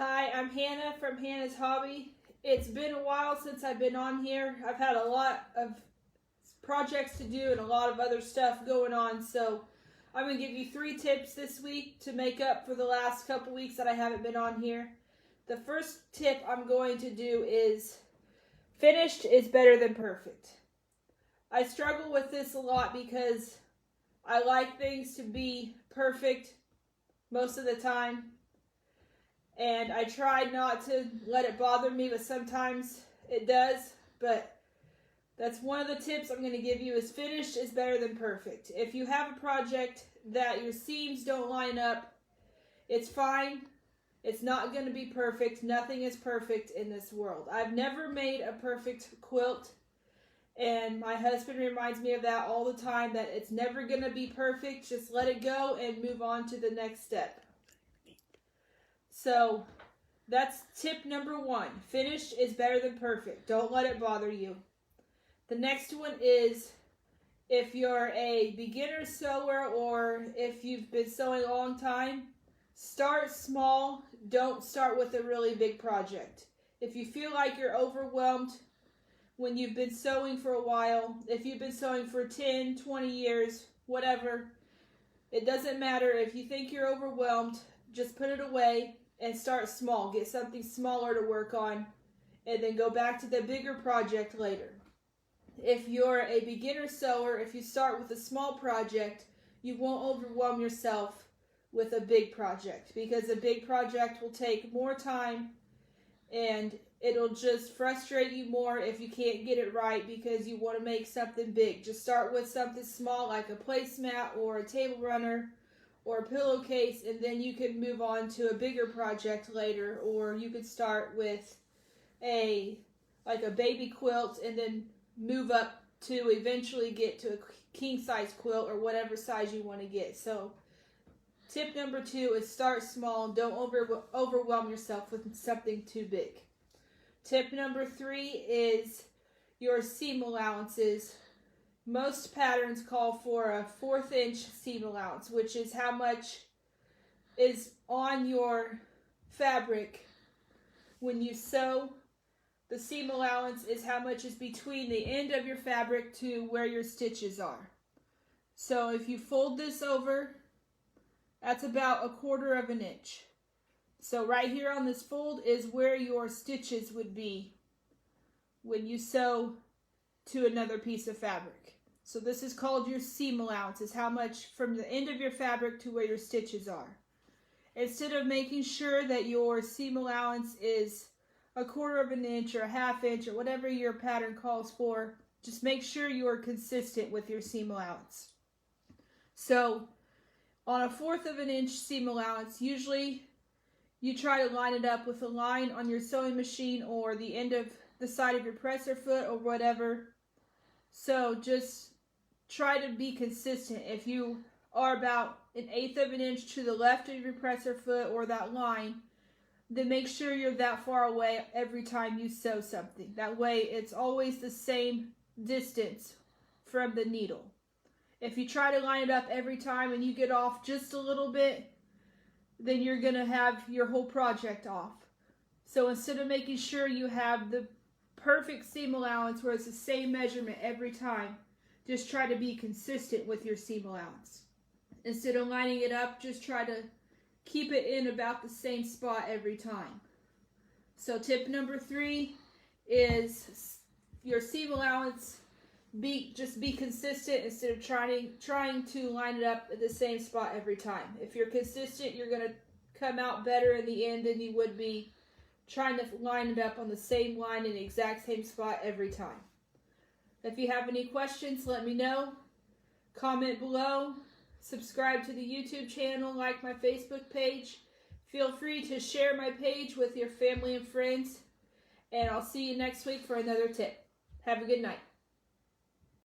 Hi, I'm Hannah from Hannah's Hobby. It's been a while since I've been on here. I've had a lot of projects to do and a lot of other stuff going on, so I'm going to give you 3 tips this week to make up for the last couple weeks that I haven't been on here. The first tip I'm going to do is finished is better than perfect. I struggle with this a lot because I like things to be perfect most of the time. And I try not to let it bother me, but sometimes it does. But that's one of the tips I'm going to give you is finished is better than perfect. If you have a project that your seams don't line up, it's fine. It's not going to be perfect. Nothing is perfect in this world. I've never made a perfect quilt. And my husband reminds me of that all the time, that it's never going to be perfect. Just let it go and move on to the next step. So that's tip number 1. Finished is better than perfect. Don't let it bother you. The next one is, if you're a beginner sewer or if you've been sewing a long time, start small. Don't start with a really big project. If you feel like you're overwhelmed when you've been sewing for a while, if you've been sewing for 10, 20 years, whatever, it doesn't matter. If you think you're overwhelmed, just put it away and start small. Get something smaller to work on and then go back to the bigger project later. If you're a beginner sewer, if you start with a small project, you won't overwhelm yourself with a big project, because a big project will take more time and it'll just frustrate you more if you can't get it right because you want to make something big. Just start with something small like a placemat or a table runner or a pillowcase, and then you can move on to a bigger project later. Or you could start with a baby quilt and then move up to eventually get to a king size quilt or whatever size you want to get. So tip number 2 is start small. Don't overwhelm yourself with something too big. Tip number 3 is your seam allowances. Most patterns call for a 1/4 inch seam allowance, which is how much is on your fabric when you sew. The seam allowance is how much is between the end of your fabric to where your stitches are. So if you fold this over, that's about 1/4 inch. So right here on this fold is where your stitches would be when you sew to another piece of fabric. So this is called your seam allowance, is how much from the end of your fabric to where your stitches are. Instead of making sure that your seam allowance is 1/4 inch or 1/2 inch or whatever your pattern calls for, just make sure you are consistent with your seam allowance. So on a 1/4 inch seam allowance, usually you try to line it up with a line on your sewing machine or the end of the side of your presser foot or whatever. So just try to be consistent. If you are about 1/8 inch to the left of your presser foot or that line, then make sure you're that far away every time you sew something. That way it's always the same distance from the needle. If you try to line it up every time and you get off just a little bit, then you're going to have your whole project off. So instead of making sure you have the perfect seam allowance where it's the same measurement every time, just try to be consistent with your seam allowance. Instead of lining it up, just try to keep it in about the same spot every time. So tip number 3 is your seam allowance. Just be consistent instead of trying to line it up at the same spot every time. If you're consistent, you're going to come out better in the end than you would be trying to line it up on the same line in the exact same spot every time. If you have any questions, let me know. Comment below. Subscribe to the YouTube channel. Like my Facebook page. Feel free to share my page with your family and friends. And I'll see you next week for another tip. Have a good night.